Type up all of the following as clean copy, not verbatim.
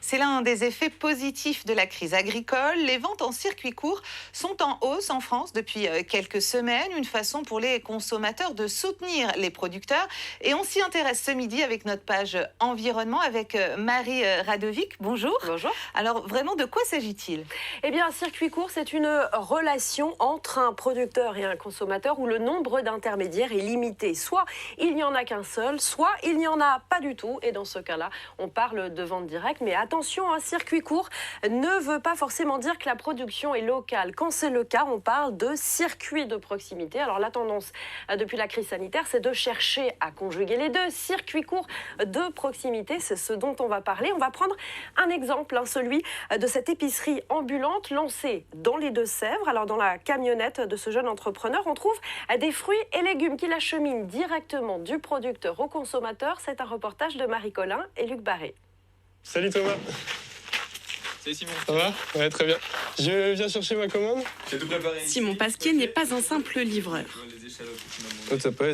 C'est l'un des effets positifs de la crise agricole. Les ventes en circuit court sont en hausse en France depuis quelques semaines. Une façon pour les consommateurs de soutenir les producteurs. Et on s'y intéresse ce midi avec notre page environnement avec Marie Radovic. Bonjour. Bonjour. Alors vraiment, de quoi s'agit-il? Eh bien, un circuit court, c'est une relation entre un producteur et un consommateur où le nombre d'intermédiaires est limité. Soit il n'y en a qu'un seul, soit il n'y en a pas du tout. Et dans ce cas-là, on parle de vente directe. Mais attention, un circuit court ne veut pas forcément dire que la production est locale. Quand c'est le cas, on parle de circuit de proximité. Alors la tendance depuis la crise sanitaire, c'est de chercher à conjuguer les deux. Circuit court de proximité, c'est ce dont on va parler. On va prendre un exemple, celui de cette épicerie ambulante lancée dans les Deux-Sèvres. Alors dans la camionnette de ce jeune entrepreneur, on trouve des fruits et légumes qu'il achemine directement du producteur au consommateur. C'est un reportage de Marie Collin et Luc Barré. Salut Thomas. Salut Simon. Ça va? Ouais, très bien. Je viens chercher ma commande. J'ai tout préparé. Simon Pasquier n'est pas un simple livreur.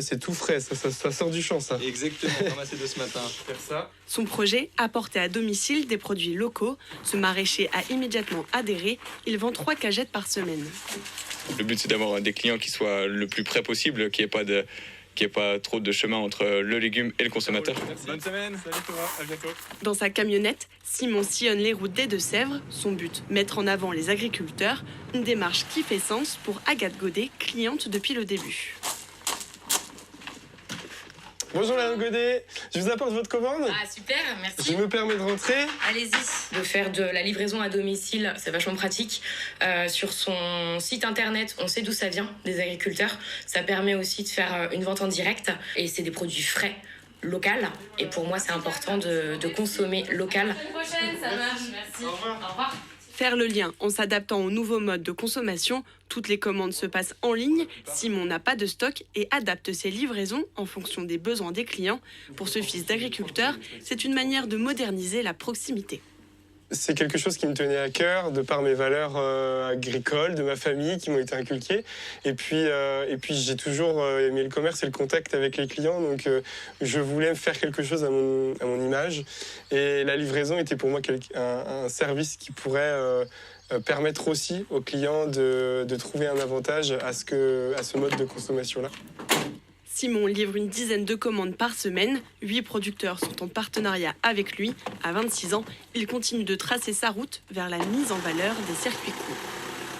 C'est tout frais, ça sort du champ ça. Exactement, ramassé de ce matin. Faire ça. Son projet, apporter à domicile des produits locaux. Ce maraîcher a immédiatement adhéré. Il vend 3 cagettes par semaine. Le but, c'est d'avoir des clients qui soient le plus près possible, qu'il n'y ait pas trop de chemin entre le légume et le consommateur. Merci. Bonne semaine. Salut Thomas, à bientôt. Dans sa camionnette, Simon sillonne les routes des Deux-Sèvres. Son but, mettre en avant les agriculteurs. Une démarche qui fait sens pour Agathe Godet, cliente depuis le début. Bonjour Madame Godet, je vous apporte votre commande. Ah super, merci. Je me permets de rentrer. Allez-y. De faire de la livraison à domicile, c'est vachement pratique. Sur son site internet, on sait d'où ça vient, des agriculteurs. Ça permet aussi de faire une vente en direct. Et c'est des produits frais, local. Et pour moi, c'est important de consommer local. La semaine prochaine, ça marche. Merci. Au revoir. Faire le lien en s'adaptant aux nouveaux modes de consommation. Toutes les commandes se passent en ligne. Simon n'a pas de stock et adapte ses livraisons en fonction des besoins des clients. Pour ce fils d'agriculteur, c'est une manière de moderniser la proximité. C'est quelque chose qui me tenait à cœur de par mes valeurs agricoles, de ma famille qui m'ont été inculquées. Et puis j'ai toujours aimé le commerce et le contact avec les clients. Donc je voulais faire quelque chose à mon image. Et la livraison était pour moi un service qui pourrait permettre aussi aux clients de trouver un avantage à ce mode de consommation-là. Simon livre une dizaine de commandes par semaine. 8 producteurs sont en partenariat avec lui. À 26 ans, il continue de tracer sa route vers la mise en valeur des circuits courts.